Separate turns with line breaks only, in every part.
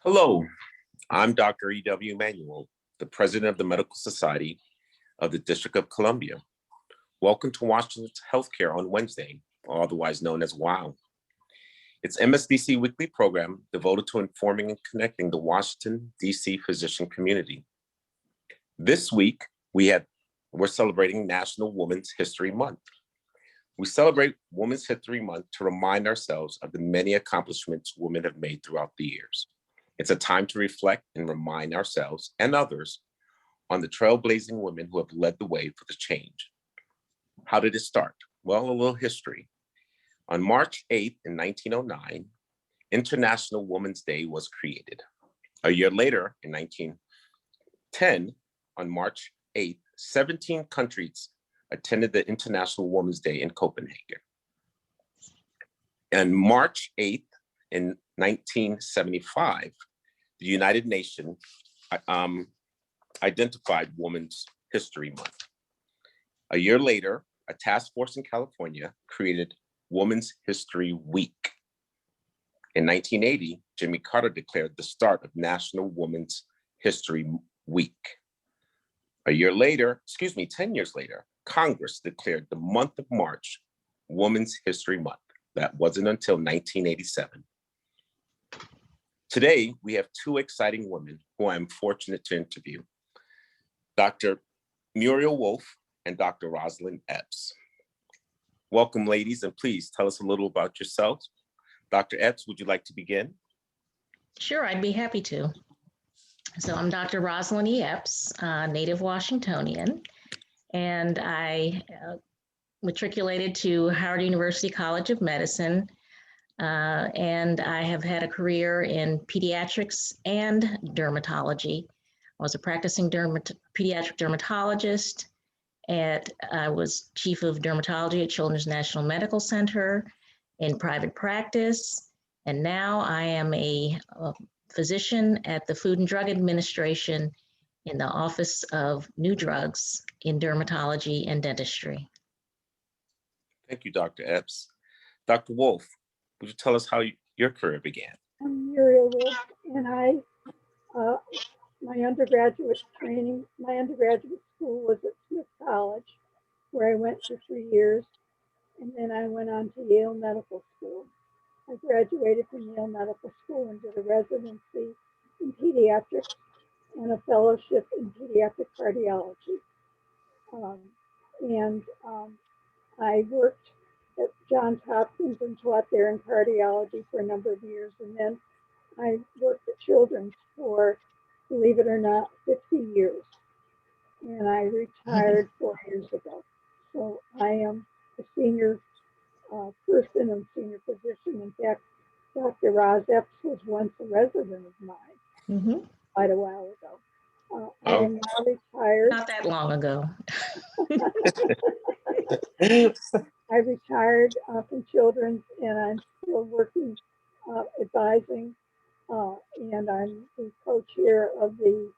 Hello, I'm Dr. Emanuel, the President of the Medical Society of the District of Columbia. Welcome to Washington's Healthcare on Wednesday, otherwise known as WOW. It's MSDC weekly program devoted to informing and connecting the Washington, D.C. physician community. This week, we're celebrating National Women's History Month. We celebrate Women's History Month to remind ourselves of the many accomplishments women have made throughout the years. It's a time to reflect and remind ourselves and others on the trailblazing women who have led the way for the change. How did it start? Well, a little history. On March 8th in 1909, International Women's Day was created. A year later, in 1910, on March 8th, 17 countries attended the International Women's Day in Copenhagen. And March 8th in 1975, the United Nations identified Women's History Month. A year later, a task force in California created Women's History Week. In 1980, Jimmy Carter declared the start of National Women's History Week. 10 years later, Congress declared the month of March Women's History Month. That wasn't until 1987. Today, we have two exciting women who I'm fortunate to interview, Dr. Muriel Wolf and Dr. Roselyn Epps. Welcome, ladies, and please tell us a little about yourselves. Dr. Epps, would you like to begin?
Sure, I'd be happy to. So I'm Dr. Roselyn E Epps, native Washingtonian, and I matriculated to Howard University College of Medicine, and I have had a career in pediatrics and dermatology. I was a practicing pediatric dermatologist. I was chief of dermatology at Children's National Medical Center in private practice. And now I am a physician at the Food and Drug Administration in the Office of New Drugs in dermatology and dentistry.
Thank you, Dr. Epps. Dr. Wolf, would you tell us how your career began?
I'm Muriel Wolf, and my undergraduate school was at Smith College, where I went for 3 years, and then I went on to Yale Medical School. I graduated from Yale Medical School and did a residency in pediatrics and a fellowship in pediatric cardiology. I worked at Johns Hopkins and taught there in cardiology for a number of years. And then I worked at Children's for, believe it or not, 50 years. And I retired 4 years ago. So I am a senior person and senior physician. In fact, Dr. Roz Epps was once a resident of mine quite a while ago. I am now retired.
Not that long ago.
I retired from Children's, and I'm still working advising, and I'm the co-chair of the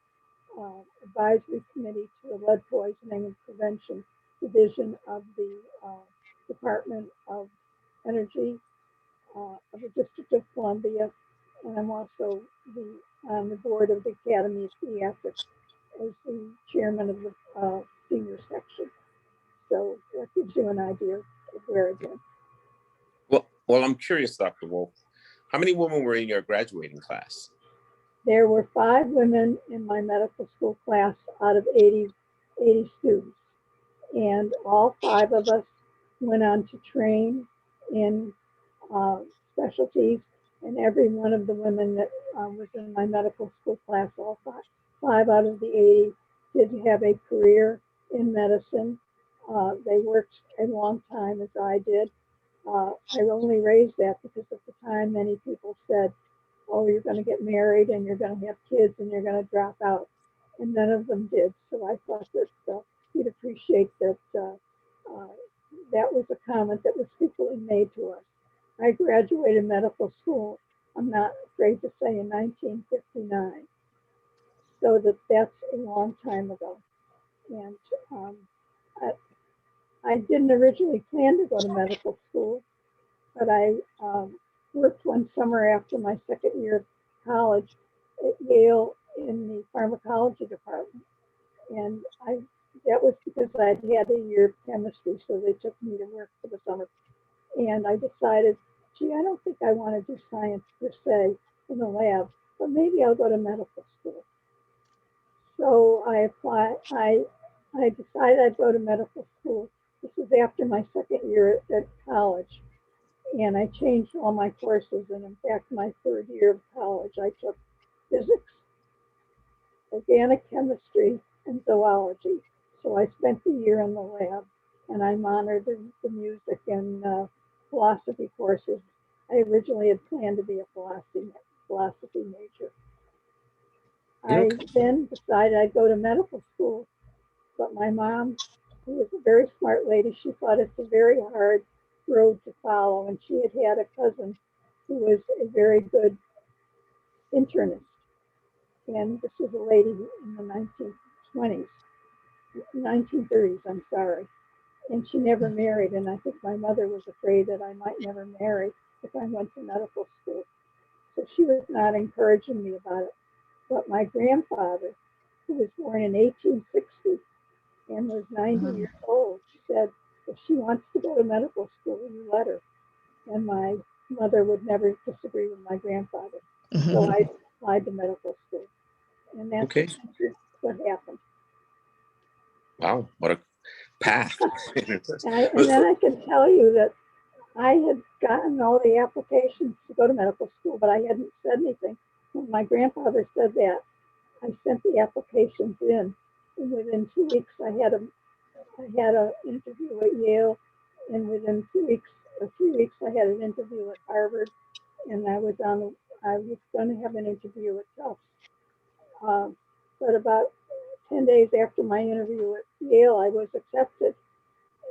advisory committee to the lead poisoning and prevention division of the Department of Energy of the District of Columbia, and I'm also on the board of the Academy of Pediatrics as the chairman of the senior section. So that gives you an idea of where I've been.
Well, I'm curious, Dr. Wolf, how many women were in your graduating class?
There were 5 women in my medical school class out of 80 students. And all 5 of us went on to train in specialties. And every one of the women that was in my medical school class, all 5 out of the 80 did have a career in medicine. They worked a long time, as I did. I only raised that because at the time many people said, oh, you're going to get married and you're going to have kids and you're going to drop out. And none of them did. So I thought that you'd appreciate that that was a comment that was frequently made to us. I graduated medical school, I'm not afraid to say, in 1959. So that's a long time ago. And I didn't originally plan to go to medical school, but I worked one summer after my second year of college at Yale in the pharmacology department. And that was because I'd had a year of chemistry, so they took me to work for the summer. And I decided, gee, I don't think I want to do science per se in the lab, but maybe I'll go to medical school. So I decided I'd go to medical school. This was after my second year at college. And I changed all my courses. And in fact, my third year of college, I took physics, organic chemistry, and zoology. So I spent the year in the lab, and I monitored the music and philosophy courses. I originally had planned to be a philosophy major. I then decided I'd go to medical school, but my mom, who was a very smart lady, she thought it's a very hard road to follow, and she had a cousin who was a very good internist. And this was a lady in the 1930s, I'm sorry. And she never married, and I think my mother was afraid that I might never marry if I went to medical school. So she was not encouraging me about it. But my grandfather, who was born in 1860 and was 90 years old, said, if she wants to go to medical school, you let her. And my mother would never disagree with my grandfather. So I applied to medical school. And that's what happened.
Wow, what a path.
And then I can tell you that I had gotten all the applications to go to medical school, but I hadn't said anything. When my grandfather said that, I sent the applications in, and within 2 weeks I had an interview at Yale, and within 2 weeks or 3 weeks I had an interview at Harvard, and I was going to have an interview at Tufts. But about 10 days after my interview at Yale, I was accepted,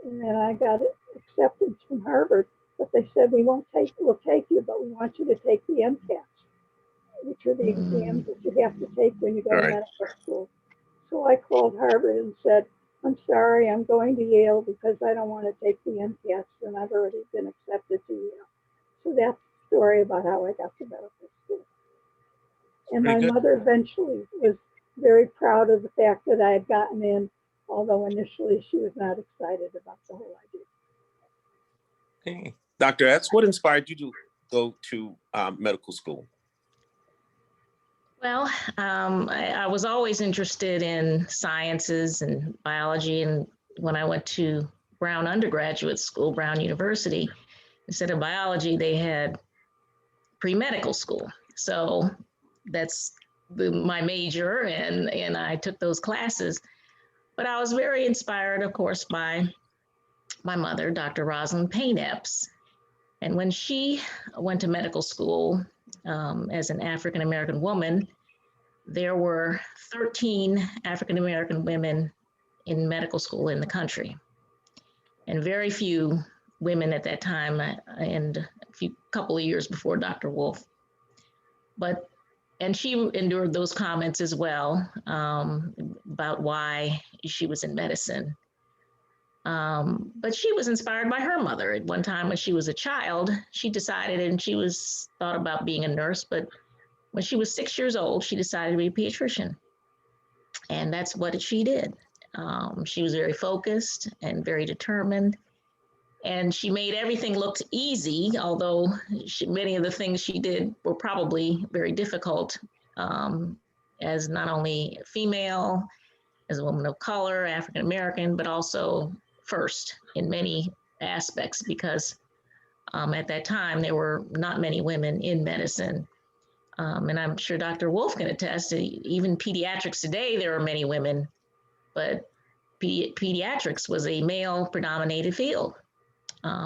and then I got accepted from Harvard. But they said, we'll take you, but we want you to take the MCAT, which are the exams that you have to take when you go to medical school. So I called Harvard and said, I'm sorry, I'm going to Yale because I don't want to take the MCATs, and I've already been accepted to Yale. So that's the story about how I got to medical school. And my mother eventually was very proud of the fact that I had gotten in, although initially she was not excited about the whole idea.
Okay. Dr. Epps, what inspired you to go to medical school?
Well, I was always interested in sciences and biology. And when I went to Brown undergraduate school, Brown University, instead of biology, they had pre-medical school. So that's my major, and I took those classes. But I was very inspired, of course, by my mother, Dr. Roselyn Payne Epps. And when she went to medical school as an African-American woman, there were 13 African-American women in medical school in the country, and very few women at that time, and a couple of years before Dr. Wolf. And she endured those comments as well about why she was in medicine. But she was inspired by her mother. At one time when she was a child, she decided, and she thought about being a nurse, but when she was 6 years old, she decided to be a pediatrician. And that's what she did. She was very focused and very determined. And she made everything look easy, although many of the things she did were probably very difficult as not only female, as a woman of color, African American, but also first in many aspects, because at that time there were not many women in medicine. And I'm sure Dr. Wolf can attest to even pediatrics today, there are many women, but pediatrics was a male predominated field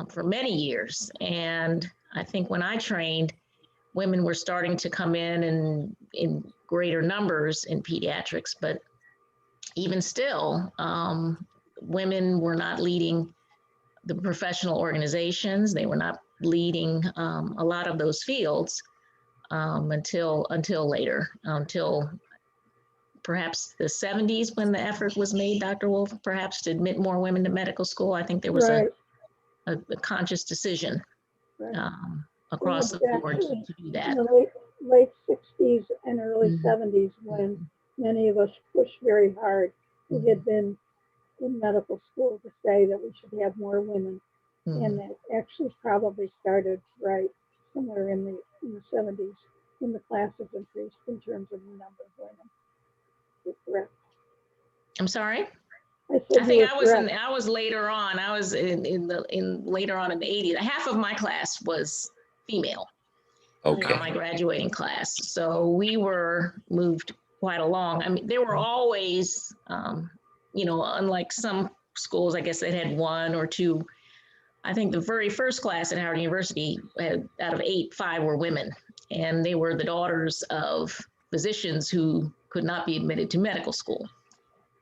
for many years. And I think when I trained, women were starting to come in greater numbers in pediatrics, but even still, women were not leading the professional organizations. They were not leading a lot of those fields until later, until perhaps the 70s, when the effort was made, Dr. Wolf, perhaps to admit more women to medical school. I think there was a conscious decision across the board to do that.
In the late 60s 60s and early 70s when many of us pushed very hard who had been in medical school to say that we should have more women. And that actually probably started right somewhere in the 70s when the classes increased in terms of the number of women. You're correct.
I'm sorry?
I said
I think
you were correct.
I was later on. I was in later on in the 80s. Half of my class was female.
Okay.
My graduating class. So we were moved quite along. I mean, there were always, unlike some schools, I guess they had one or two. I think the very first class at Howard University, out of 8, 5 were women, and they were the daughters of physicians who could not be admitted to medical school.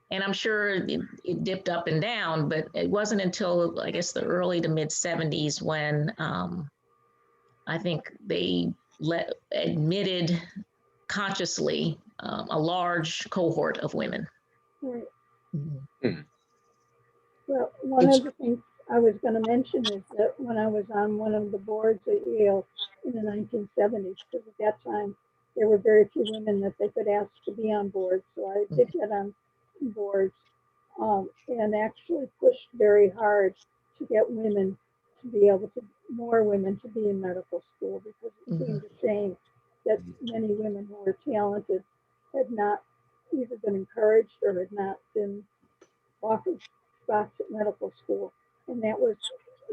And I'm sure it dipped up and down, but it wasn't until, I guess, the early to mid 70s when I think they admitted consciously a large cohort of women.
Right.
Hmm.
Well, one of the things I was going to mention is that when I was on one of the boards at Yale in the 1970s, because at that time there were very few women that they could ask to be on boards, so I did get on boards and actually pushed very hard to get women to be able to, more women to be in medical school, because it seemed a shame that many women who were talented had not either been encouraged or had not been offered spots at medical school. And that was,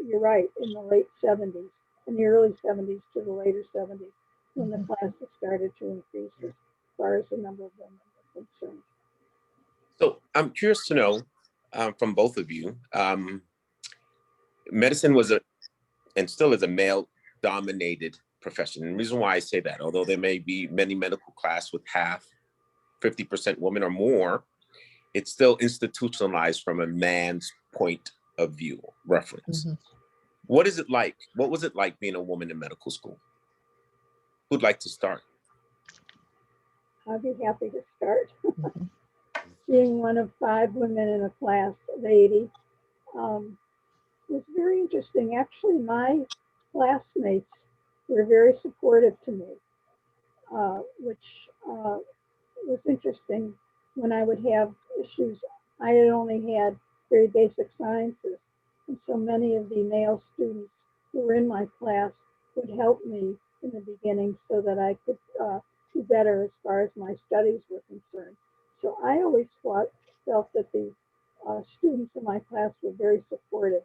you're right, in the late 70s, in the early 70s to the later 70s, when the classes started to increase as far as the number of women were concerned.
So I'm curious to know from both of you, medicine was and still is a male-dominated profession. And the reason why I say that, although there may be many medical class with 50% women or more, it's still institutionalized from a man's point of view, reference. What is it like? What was it like being a woman in medical school? Who'd like to start?
I'd be happy to start. Being one of 5 women in a class of 80 was very interesting. Actually, my classmates were very supportive to me, which was interesting. When I would have issues, I had only had very basic sciences, and so many of the male students who were in my class would help me in the beginning so that I could do better as far as my studies were concerned. So I always felt that the students in my class were very supportive.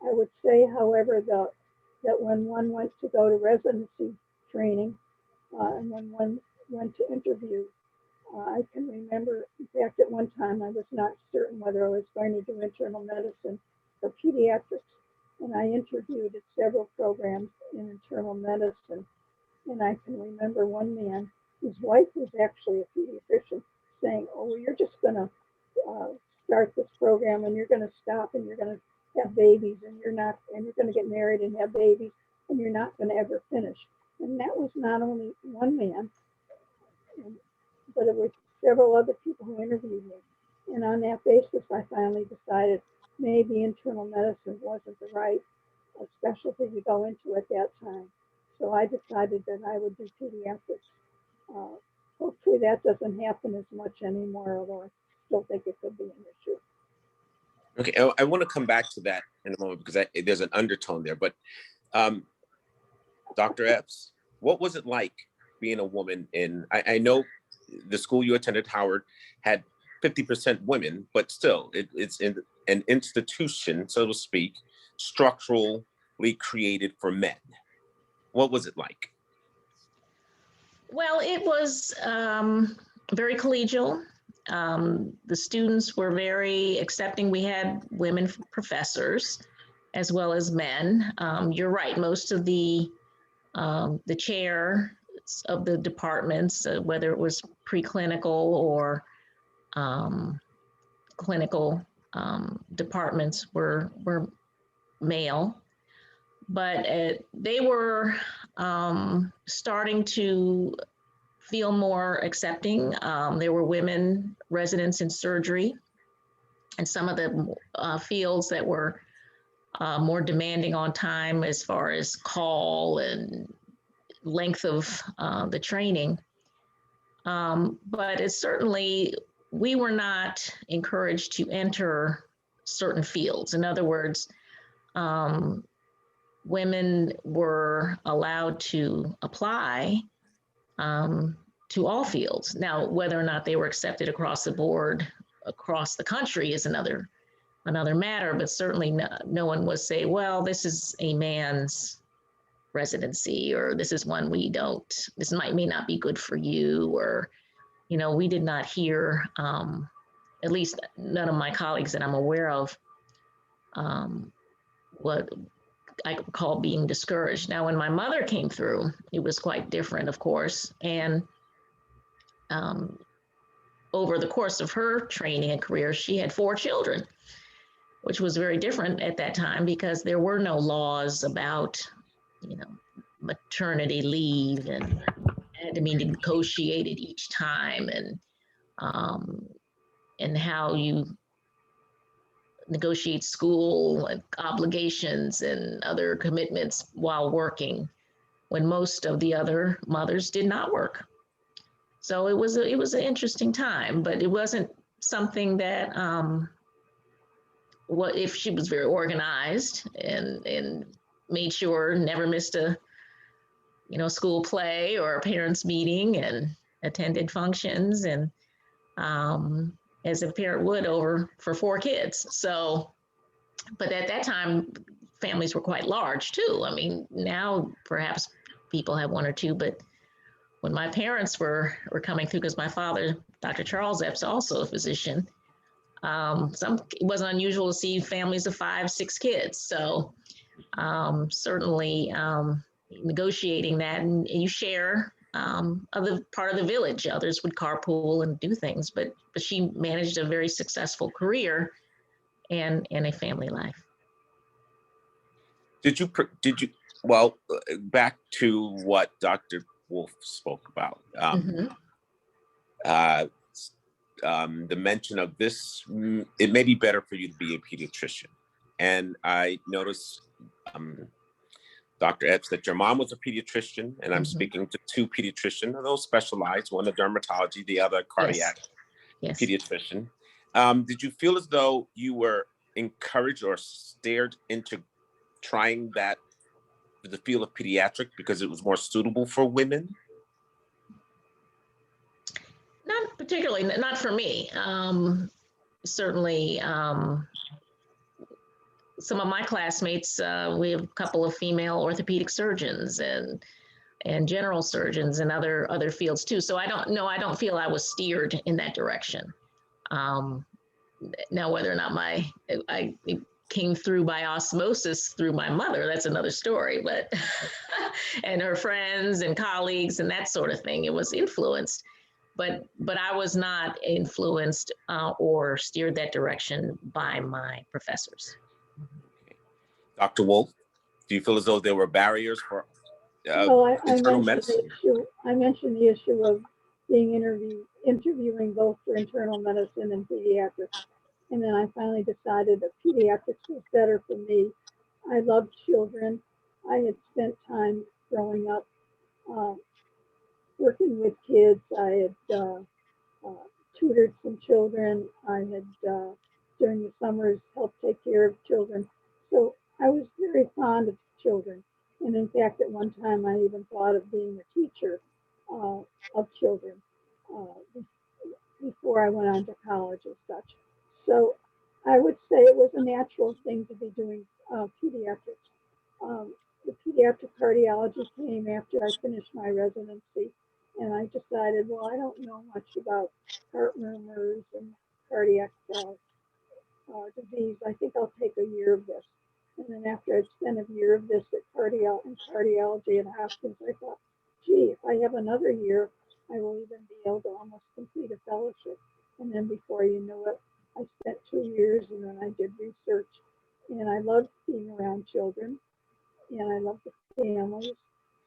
I would say, however, that when one went to go to residency training and when one went to interview, I can remember, in fact, at one time I was not certain whether I was going to do internal medicine or pediatrics, and I interviewed at several programs in internal medicine. And I can remember one man whose wife was actually a pediatrician saying, "Oh, well, you're just going to start this program and you're going to stop and you're going to have babies and you're going to get married and have babies and you're not going to ever finish." And that was not only one man, but it was several other people who interviewed me. And on that basis, I finally decided maybe internal medicine wasn't the right specialty to go into at that time. So I decided that I would do pediatrics. Hopefully that doesn't happen as much anymore, although I still think it could be an issue.
Okay, I want to come back to that in a moment because there's an undertone there. But Dr. Epps, what was it like being a woman in, I know the school you attended, Howard, had 50% women, but still it's in an institution, so to speak, structurally created for men. What was it like?
Well, it was very collegial. The students were very accepting. We had women professors as well as men. You're right, most of the chair of the departments, whether it was preclinical or clinical departments were male, but they were starting to feel more accepting. There were women residents in surgery and some of the fields that were more demanding on time as far as call and length of the training. But it's certainly, we were not encouraged to enter certain fields. In other words, women were allowed to apply to all fields. Now, whether or not they were accepted across the board, across the country is another matter, but certainly no one was say, well, this is a man's residency, or this is one we don't, this may not be good for you, or, we did not hear, at least none of my colleagues that I'm aware of, what I call being discouraged. Now, when my mother came through, it was quite different, of course. And over the course of her training and career, she had 4 children, which was very different at that time because there were no laws about, maternity leave, and had to be negotiated each time, and how you negotiate school obligations and other commitments while working, when most of the other mothers did not work. So it was an interesting time, but it wasn't something that, what if she was very organized and made sure never missed a, school play or a parents meeting, and attended functions, and as a parent would for 4 kids. So, but at that time, families were quite large too. I mean, now perhaps people have 1 or 2, but when my parents were coming through, because my father, Dr. Charles Epps, also a physician, it wasn't unusual to see families of 5, 6 kids. So certainly negotiating that, and you share other part of the village. Others would carpool and do things, but she managed a very successful career and a family life.
Did you, well, back to what Dr. Wolf spoke about, the mention of this, it may be better for you to be a pediatrician. And I noticed, Dr. Epps, that your mom was a pediatrician, and I'm speaking to 2 pediatricians, those specialized, one in dermatology, the other cardiac pediatrician. Did you feel as though you were encouraged or steered into trying the field of pediatric because it was more suitable for women?
Not particularly, not for me. Certainly, some of my classmates, we have a couple of female orthopedic surgeons and general surgeons and other fields too. So I don't feel I was steered in that direction. Now, whether or not I came through by osmosis through my mother, that's another story, but and her friends and colleagues and that sort of thing, it was influenced, but I was not influenced or steered that direction by my professors.
Dr. Wolf, do you feel as though there were barriers for
internal
medicine?
I mentioned the issue of being interviewing both for internal medicine and pediatrics. And then I finally decided that pediatrics was better for me. I love children. I had spent time growing up working with kids. I had tutored some children. I had, during the summers, helped take care of children. So I was very fond of children. And in fact, at one time, I even thought of being a teacher of children before I went on to college and such. So I would say it was a natural thing to be doing pediatrics. The pediatric cardiology came after I finished my residency, and I decided, well, I don't know much about heart murmurs and cardiac disease. I think I'll take a year of this. And then after I'd spent a year of this at cardiology at Hopkins, I thought, gee, if I have another year, I will even be able to almost complete a fellowship. And then before you know it, I spent 2 years, and then I did research. And I loved being around children, and I loved the families.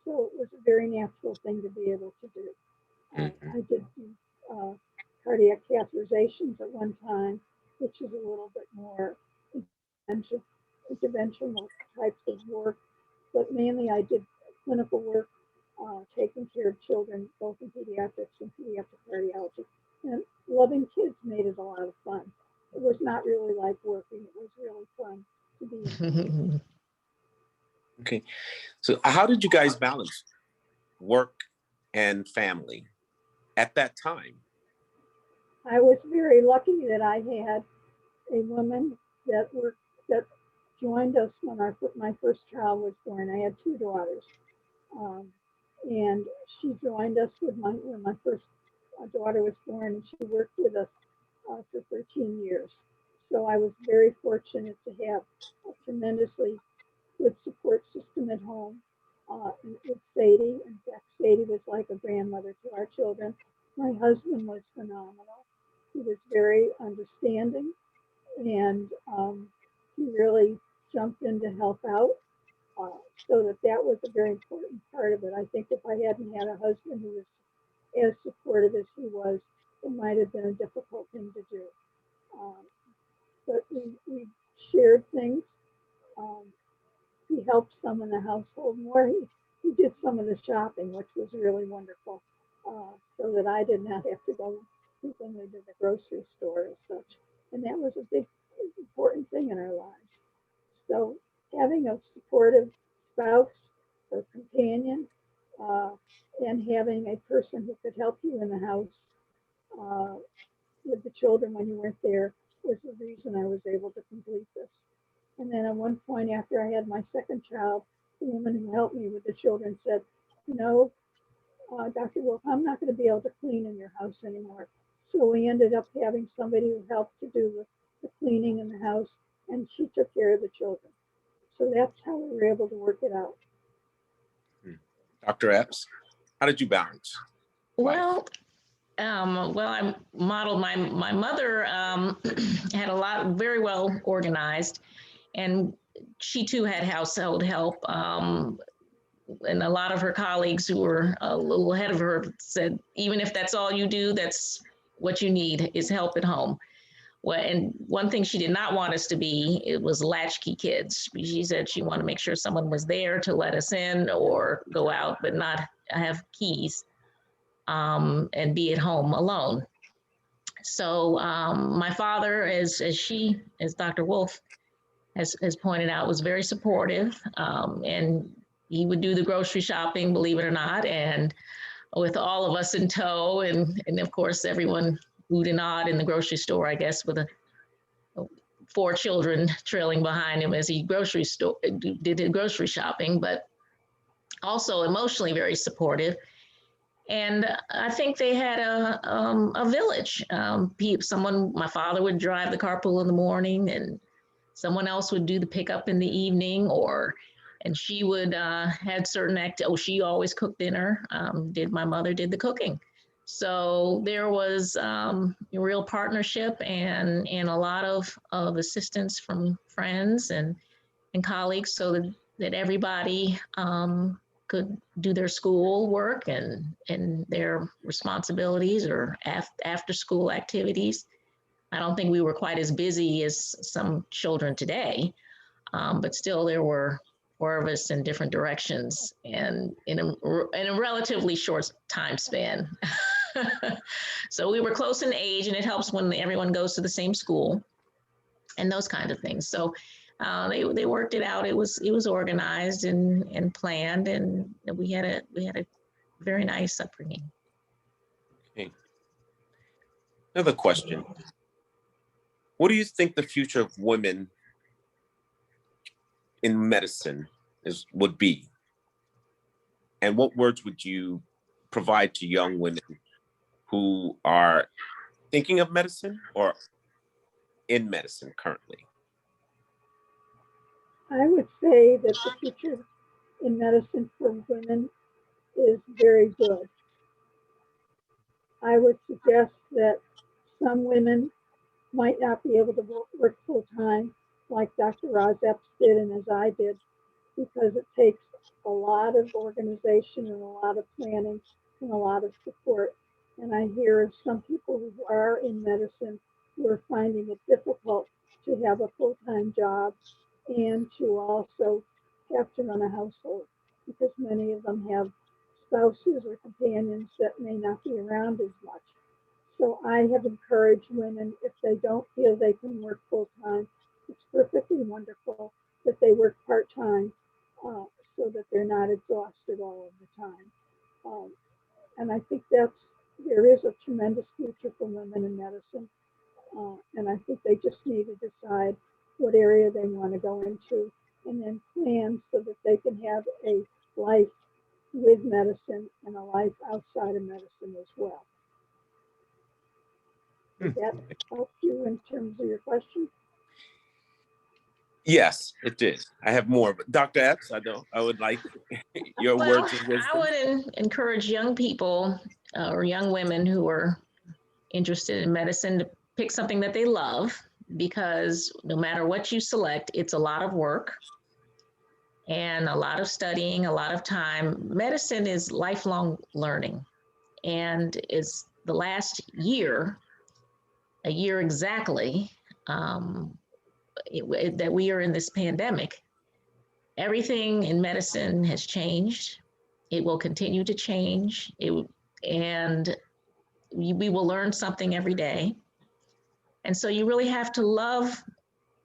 So it was a very natural thing to be able to do. I did cardiac catheterizations at one time, which is a little bit more interventional types of work. But mainly I did clinical work taking care of children, both in pediatrics and pediatric cardiology. And loving kids made it a lot of fun. It was not really like working. It was really fun to be in.
Okay. So how did you guys balance work and family at that time?
I was very lucky that I had a woman that joined us when my first child was born. I had two daughters, and she joined us when my first daughter was born, and she worked with us for 13 years. So I was very fortunate to have a tremendously good support system at home with Sadie. In fact, Sadie was like a grandmother to our children. My husband was phenomenal. He was very understanding, and he really jumped in to help out. So that was a very important part of it. I think if I hadn't had a husband who was as supportive as he was, it might have been a difficult thing to do. But we shared things. He helped some in the household more. He did some of the shopping, which was really wonderful, so that I did not have to go frequently to the grocery store as such. And that was a big, important thing in our lives. So having a supportive spouse or companion, and having a person who could help you in the house with the children when you weren't there was the reason I was able to complete this. And then at one point after I had my second child, the woman who helped me with the children said, you know, Dr. Wolf, I'm not going to be able to clean in your house anymore. So we ended up having somebody who helped to do the cleaning in the house, and she took care of the children. So that's how we were able to work it out.
Dr. Epps, how did you balance?
Well, I modeled my mother had a lot, very well organized, and she too had household help. And a lot of her colleagues who were a little ahead of her said, even if that's all you do, that's what you need is help at home. Well, and one thing she did not want us to be, it was latchkey kids. She said she wanted to make sure someone was there to let us in or go out, but not have keys and be at home alone. So my father, as Dr. Wolf has pointed out, was very supportive, and he would do the grocery shopping, believe it or not, and with all of us in tow, and of course everyone oohed and awed in the grocery store, I guess, with 4 children trailing behind him as he did his grocery shopping, but also emotionally very supportive. And I think they had a village. My father would drive the carpool in the morning, and someone else would do the pickup in the evening, and she would had certain she always cooked dinner. My mother did the cooking. So there was a real partnership and a lot of assistance from friends and colleagues, so that everybody could do their school work and their responsibilities or after school activities. I don't think we were quite as busy as some children today, but still there were 4 of us in different directions and in a relatively short time span. So we were close in age, and it helps when everyone goes to the same school and those kinds of things. So they worked it out. It was organized and planned, and we had a very nice upbringing.
Okay. Another question. What do you think the future of women in medicine would be? And what words would you provide to young women who are thinking of medicine or in medicine currently?
I would say that the future in medicine for women is very good. I would suggest that some women might not be able to work full time like Dr. Roz Epps did and as I did, because it takes a lot of organization and a lot of planning and a lot of support. And I hear of some people who are in medicine who are finding it difficult to have a full-time job and to also have to run a household, because many of them have spouses or companions that may not be around as much. So I have encouraged women, if they don't feel they can work full time, it's perfectly wonderful that they work part time so that they're not exhausted all of the time. And I think there is a tremendous future for women in medicine. And I think they just need to decide what area they want to go into and then plan so that they can have a life with medicine and a life outside of medicine as well. Does that help you in terms of your question?
Yes, it did. I have more, but Dr. Epps, I would like your words of wisdom.
I would encourage young people or young women who are interested in medicine to pick something that they love, because no matter what you select, it's a lot of work and a lot of studying, a lot of time. Medicine is lifelong learning, and it's the last year, a year exactly, that we are in this pandemic. Everything in medicine has changed. It will continue to change. And we will learn something every day. And so you really have to love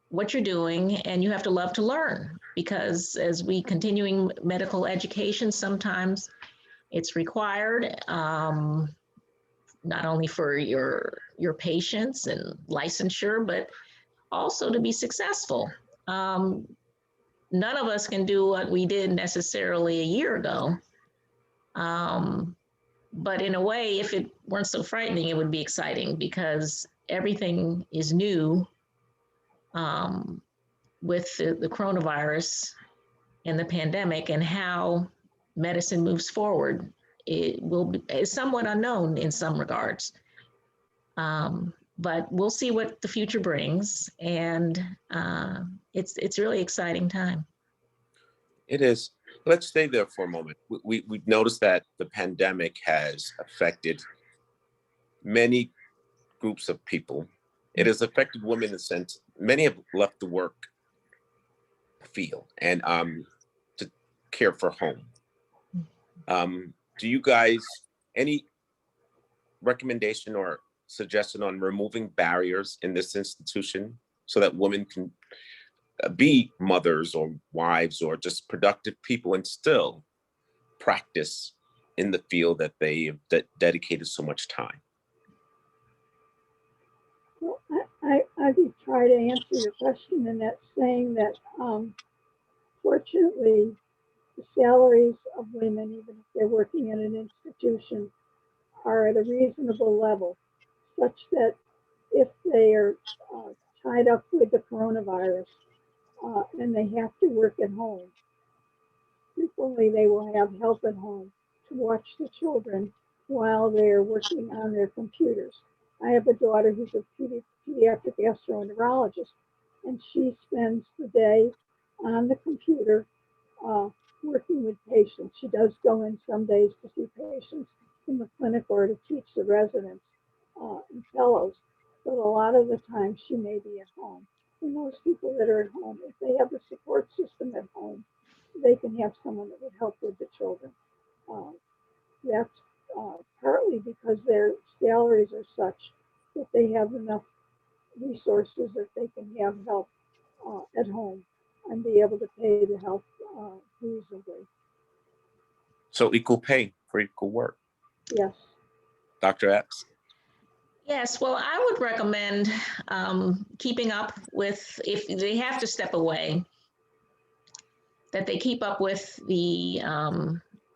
what you're doing, and you have to love to learn, because as we continuing medical education, sometimes it's required, not only for your patients and licensure, but also to be successful. None of us can do what we did necessarily a year ago. But in a way, if it weren't so frightening, it would be exciting, because everything is new with the coronavirus and the pandemic, and how medicine moves forward. It's somewhat unknown in some regards. But we'll see what the future brings, and it's really exciting time.
It is. Let's stay there for a moment. We've noticed that the pandemic has affected many groups of people. It has affected women in the sense many have left the work field and to care for home. Do you guys any recommendation or suggestion on removing barriers in this institution so that women can be mothers or wives or just productive people and still practice in the field that they have dedicated so much time?
Well, I would try to answer your question, and that's saying that fortunately, the salaries of women, even if they're working in an institution, are at a reasonable level, such that if they are tied up with the coronavirus and they have to work at home, frequently they will have help at home to watch the children while they're working on their computers. I have a daughter who's a pediatric gastroenterologist, and she spends the day on the computer working with patients. She does go in some days to see patients in the clinic or to teach the residents and fellows, but a lot of the time she may be at home. And those people that are at home, if they have a support system at home, they can have someone that would help with the children. That's partly because their salaries are such that they have enough resources that they can have help at home and be able to pay the help reasonably.
So equal pay for equal work.
Yes.
Dr. Epps?
Yes, well, I would recommend keeping up with, if they have to step away, that they keep up with the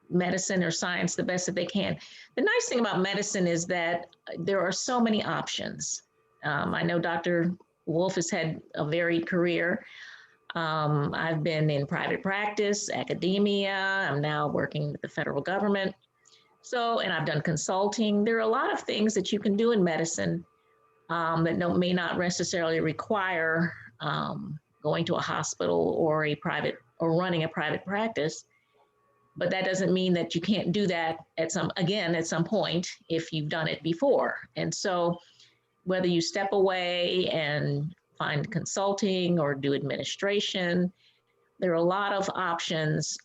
medicine or science the best that they can. The nice thing about medicine is that there are so many options. I know Dr. Wolf has had a varied career. I've been in private practice, academia. I'm now working with the federal government. So, and I've done consulting. There are a lot of things that you can do in medicine that may not necessarily require going to a hospital or running a private practice. But that doesn't mean that you can't do that at some point if you've done it before. And so whether you step away and find consulting or do administration, there are a lot of options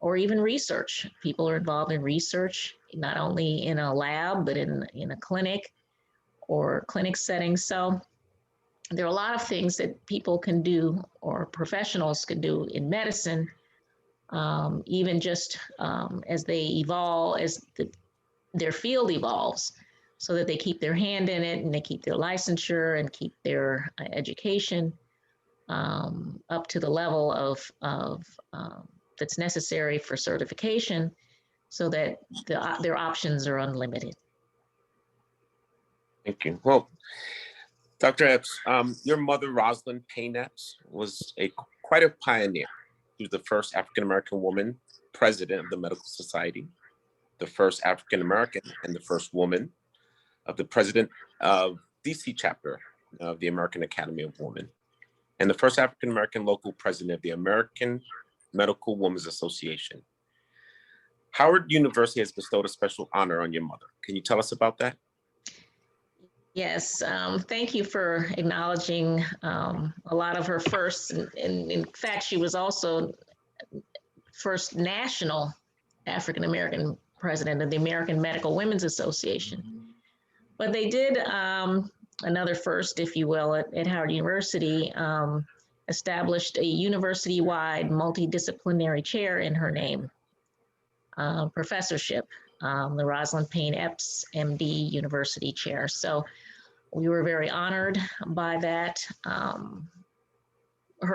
or even research. People are involved in research, not only in a lab, but in a clinic or clinic setting. So there are a lot of things that people can do or professionals can do in medicine, even just as they evolve, as their field evolves, so that they keep their hand in it and they keep their licensure and keep their education up to the level of that's necessary for certification, so that their options are unlimited.
Thank you. Well, Dr. Epps, your mother, Roselyn Payne Epps, was quite a pioneer. She was the first African-American woman president of the Medical Society, the first African-American and the first woman of the president of DC chapter of the American Academy of Women, and the first African-American local president of the American Medical Women's Association. Howard University has bestowed a special honor on your mother. Can you tell us about that?
Yes, thank you for acknowledging a lot of her firsts. And in fact, she was also first national African-American president of the American Medical Women's Association. But they did another first, if you will, at Howard University, established a university-wide multidisciplinary chair in her name, professorship, the Roselyn Payne Epps MD University Chair. So we were very honored by that.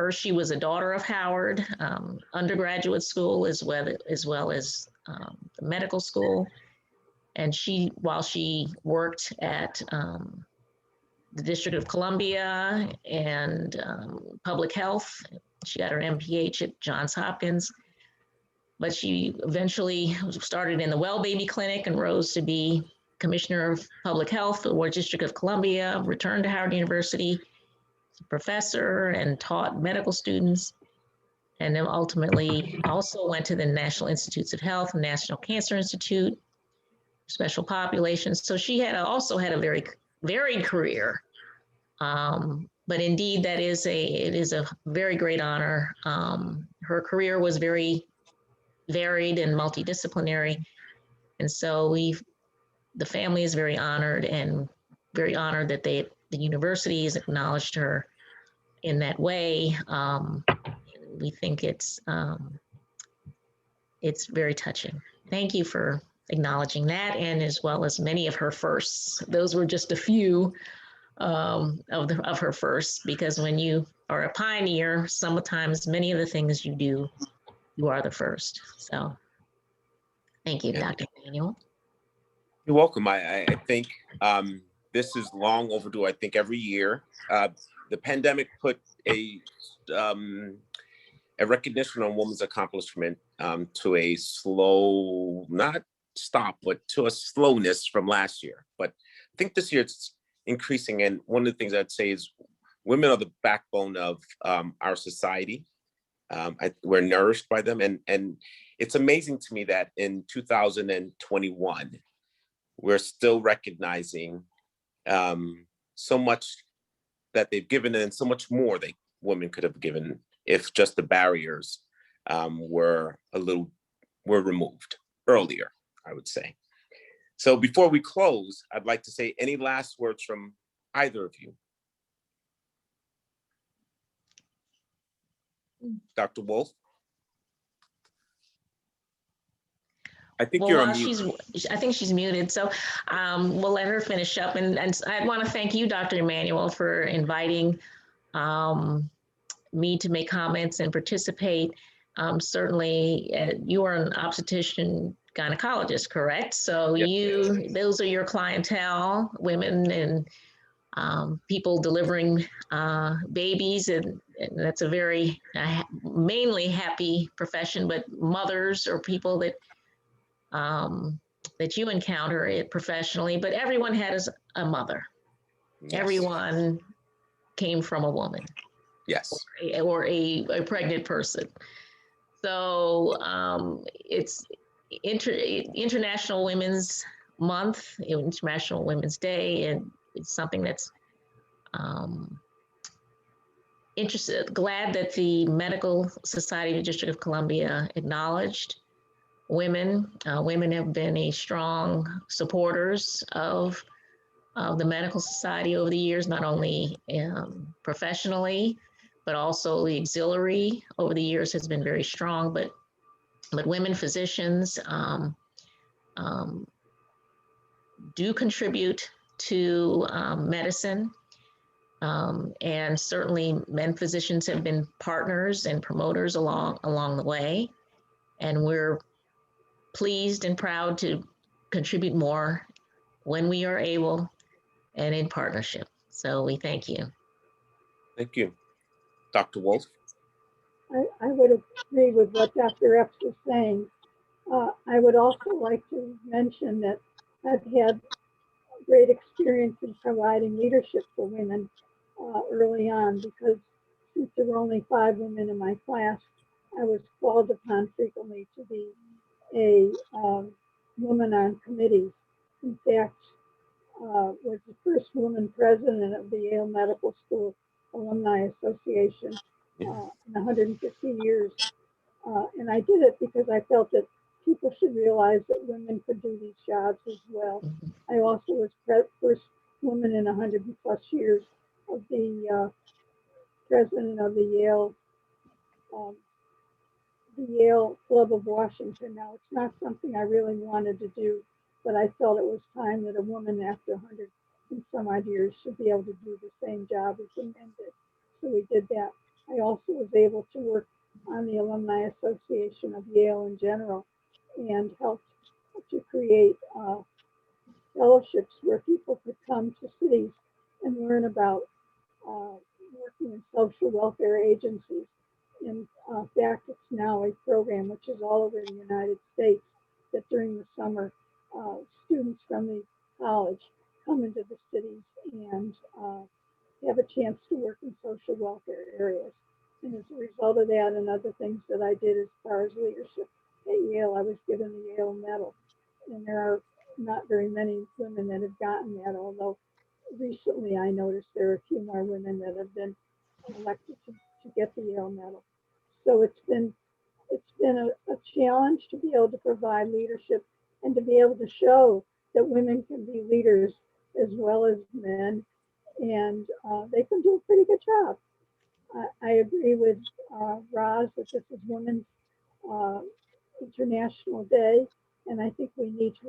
She was a daughter of Howard, undergraduate school as well as the medical school. And while she worked at the District of Columbia and public health, she got her MPH at Johns Hopkins. But she eventually started in the Well Baby Clinic and rose to be Commissioner of Public Health for the District of Columbia, returned to Howard University, professor, and taught medical students. And then ultimately also went to the National Institutes of Health, National Cancer Institute, special populations. So she also had a very varied career. But indeed, it is a very great honor. Her career was very varied and multidisciplinary. And so the family is very honored and very honored that the university has acknowledged her in that way. We think it's very touching. Thank you for acknowledging that, and as well as many of her firsts. Those were just a few of her firsts, because when you are a pioneer, sometimes many of the things you do, you are the first. So thank you, Dr. Emanuel.
You're welcome. I think this is long overdue. I think every year, the pandemic put a recognition on women's accomplishment to a slow, not stop, but to a slowness from last year. But I think this year it's increasing. And one of the things I'd say is women are the backbone of our society. We're nourished by them. And it's amazing to me that in 2021, we're still recognizing so much that they've given and so much more that women could have given if just the barriers were removed earlier, I would say. So before we close, I'd like to say any last words from either of you. Dr. Wolf? I think you're unmuted.
I think she's muted, so we'll let her finish up. And I want to thank you, Dr. Emanuel, for inviting me to make comments and participate. Certainly, you are an obstetrician gynecologist, correct? So yes. Those are your clientele, women and people delivering babies, and that's a very mainly happy profession, but mothers or people that that you encounter it professionally, but everyone has a mother. Yes. Everyone came from a woman.
Yes.
Or a pregnant person. So it's International Women's Month, International Women's Day, and it's something that's glad that the Medical Society of the District of Columbia acknowledged women. Women have been a strong supporters of the Medical Society over the years, not only professionally, but also the auxiliary over the years has been very strong. But women physicians do contribute to medicine. And certainly men physicians have been partners and promoters along the way. And we're pleased and proud to contribute more when we are able and in partnership. So we thank you.
Thank you. Dr. Wolf?
I would agree with what Dr. Epps was saying. I would also like to mention that I've had great experience in providing leadership for women early on, because since there were only 5 women in my class, I was called upon frequently to be a woman on committees. In fact, was the first woman president of the Yale Medical School Alumni Association in 150 years. And I did it because I felt that people should realize that women could do these jobs as well. I also was first woman in 100+ years of the president of the Yale Club of Washington. Now, it's not something I really wanted to do, but I felt it was time that a woman after 100 and some odd years should be able to do the same job as the men did. So we did that. I also was able to work on the Alumni Association of Yale in general, and helped to create fellowships where people could come to cities and learn about working in social welfare agencies. In fact, it's now a program which is all over the United States, that during the summer, students from the college come into the cities and have a chance to work in social welfare areas. And as a result of that and other things that I did as far as leadership at Yale, I was given the Yale Medal. And there are not very many women that have gotten that, although recently I noticed there are a few more women that have been elected to get the Yale Medal. So it's been a challenge to be able to provide leadership and to be able to show that women can be leaders as well as men, and they can do a pretty good job. I agree with Roz that this is Women's International Day, and I think we need to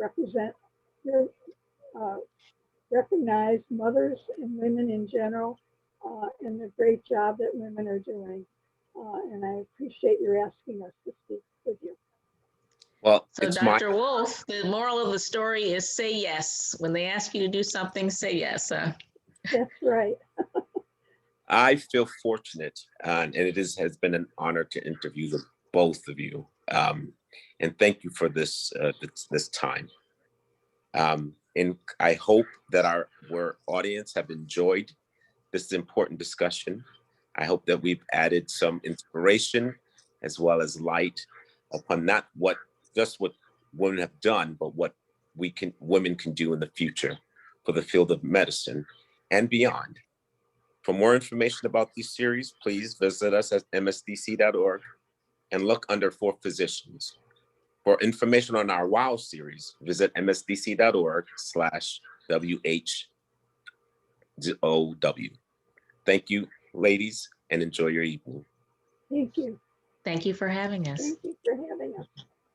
recognize mothers and women in general and the great job that women are doing. And I appreciate your asking us to speak with you.
Well,
So Dr. Wolf, the moral of the story is say yes. When they ask you to do something, say yes.
That's right.
I feel fortunate, and has been an honor to interview the both of you. And thank you for this time. And I hope that our audience have enjoyed this important discussion. I hope that we've added some inspiration as well as light upon not just what women have done, but what women can do in the future for the field of medicine and beyond. For more information about these series, please visit us at msdc.org and look under for physicians. For information on our WOW series, visit msdc.org/WHOW. Thank you, ladies, and enjoy your evening.
Thank you.
Thank you for having us.
Thank you for having us.